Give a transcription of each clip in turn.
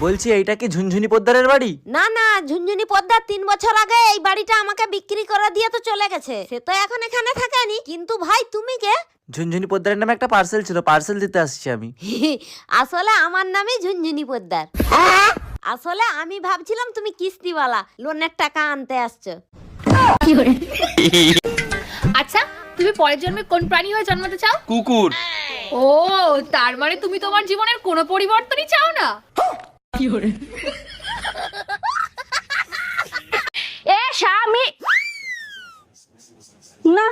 বলছি এইটা কি ঝুনঝুনি পোদ্দারের বাড়ি? না না, ঝুনঝুনি পোদ্দার 3 বছর আগে এই বাড়িটা আমাকে বিক্রি করে দিয়ে তো চলে গেছে। সে তো এখন এখানে থাকেনি। কিন্তু ভাই তুমি কে? ঝুনঝুনি পোদ্দারের নামে একটা পার্সেল ছিল, পার্সেল দিতে আসছি আমি। আসলে আমার নামই ঝুনঝুনি পোদ্দার। আসলে আমি ভাবছিলাম তুমি কিস্তিওয়ালা, লোনের টাকা আনতে আসছো। আচ্ছা, তুমি পরের জন্মে কোন প্রাণী হয়ে জন্মাতে চাও? কুকুর। ও, তার মানে তুমি তোমার জীবনের কোনো পরিবর্তনই চাও না। এ স্বামী না,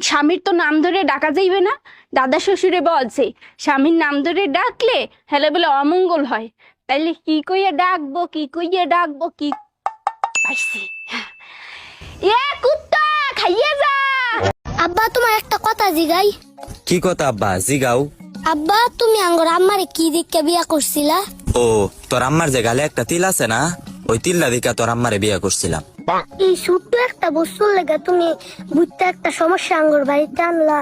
স্বামীর তো নাম ধরে ডাকা যাইবে না। দাদা শ্বশুরে বলছে স্বামীর নাম ধরে ডাকলে হেলে বলে অমঙ্গল হয়। তাইলে কি কইয়া ডাকবো, কি কইয়া ডাকবো, কি পাইছি। এ কুত্তা খাইয়ে যা। আব্বা তোমার একটা কথা জিগাই। কি কথা আব্বা? জিগাও। আব্বা তুমি আঙ্গর আম্মারে কি দেখে বিয়া করছিলা? ও, তোর আম্মার যে গালে একটা তিল আছে না, ওই তিল্লা দিকা তোর আম্মারে বিয়ে করছিলাম। এই ছোট্ট একটা বস্তুর লেগে তুমি বুঝতে একটা সমস্যা আঙ্গর বাড়িতে আনলা।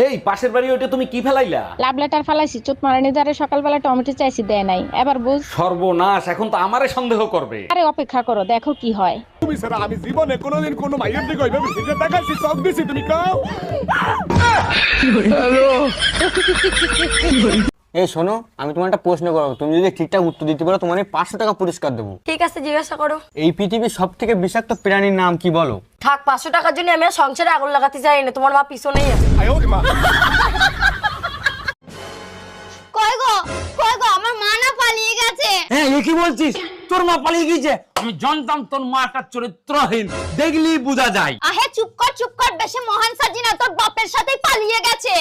এই পাশের বাড়ি ওইটা তুমি কি ফেলাইলা? লাভ লেটার ফালাইছি, চোট মারানি দ্বারে সকালবেলা টমেটো চাইছি, দেয় নাই। এবার বুঝ। সর্বনাশ, এখন তো আমারে সন্দেহ করবে। আরে অপেক্ষা করো, দেখো কি হয়। তুমি স্যার আমি জীবনে কোনোদিন কোনো মাইয়ের দিকে ওইভাবে ফিরে তাকাইছি, চোখ দিছি, তুমি কাও। এই শোনো, আমি তোমার একটা প্রশ্ন করবো, তুমি যদি ঠিকঠাক উত্তর দিতে পারো তোমার 500 টাকা পুরস্কার দেবো। ঠিক আছে, জিজ্ঞাসা করো। এই পৃথিবীর সব থেকে বিষাক্ত প্রাণীর নাম কি বলো? থাক, 500 টাকার জন্য আমি সংসারে আগুন লাগাতে চাই না। তোমার মা পিছনেই আছে। কই গো, কই গো, আমার মা না পালিয়ে গেছে। হ্যাঁ, এ কি বলছিস? তোর মা পালিয়ে গিয়েছে? আমি জানতাম তোর মা একটা চরিত্রহীন, দেখলেই বোঝা যায়। আহে চুপ কর, চুপ কর, বেশি মহান সাজি না। তোর বাপের সাথেই পালিয়ে গেছে।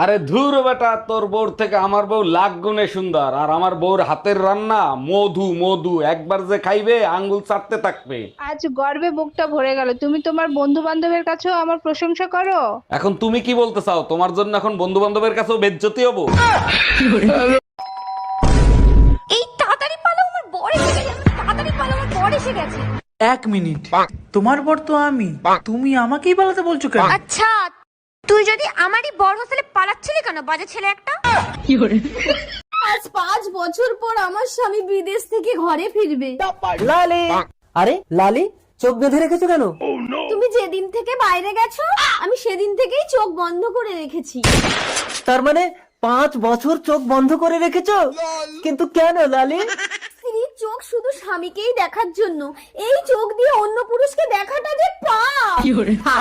আরে ধুর বেটা, তোর বউর থেকে আমার বউ লাখ গুণে সুন্দর। আর আমার বউর হাতের রান্না মধু মধু, একবার যে খাইবে আঙ্গুল চাটতে থাকবে। আজ গর্বে বুকটা ভরে গেল। তুমি তোমার বন্ধু বান্ধবের কাছেও আমার প্রশংসা করো। এখন তুমি কি বলতে চাও? তোমার জন্য এখন বন্ধু বান্ধবের কাছেও বেজ্জতি হবো? এই তাড়াতাড়ি পালো, আমার বর এসে গেছে। তাড়াতাড়ি পালো, আমার বর এসে গেছে। 1 মিনিট, তোমার বর তো আমি, তুমি আমাকেই পালাতে বলছো কেন? আচ্ছা, তুই যদি আমারই বর হোস্টেলে পালাচ্ছিলি কেন, বাজে ছেলে একটা? আজ 5 বছর পর আমার স্বামী বিদেশ থেকে ঘরে ফিরবে। লালি, আরে লালি, চোখ বেঁধে রেখেছো কেন? তুমি যেদিন থেকে বাইরে গেছো আমি সেদিন থেকেই চোখ বন্ধ করে রেখেছি। তার মানে 5 বছর চোখ বন্ধ করে রেখেছো? কিন্তু কেন লালি? স্ত্রীর চোখ শুধু স্বামীকেই দেখার জন্য। এই চোখ দিয়ে অন্য পুরুষকে দেখাটা যে পাপ।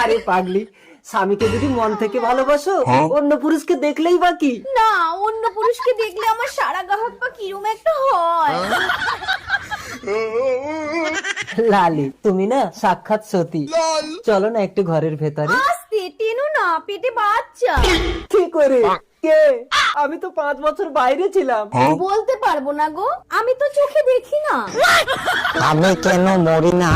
আরে পাগলি, স্বামীকে যদি মন থেকে ভালোবাসো, অন্য পুরুষকে দেখলেই বাকি। না, অন্য পুরুষকে দেখলে আমার সারা গা হাত পা কিরম একটা হয়। লালি, তুমি না সাক্ষাৎ সতী। চলো না একটু ঘরের ভেতরে। আস্তে টেনো না, পেটে বাচ্চা। কি করে? কে? আমি তো 5 বছর বাইরে ছিলাম। বলতে পারবো না গো, আমি তো চোখে দেখি না। আমি কেন মরি না?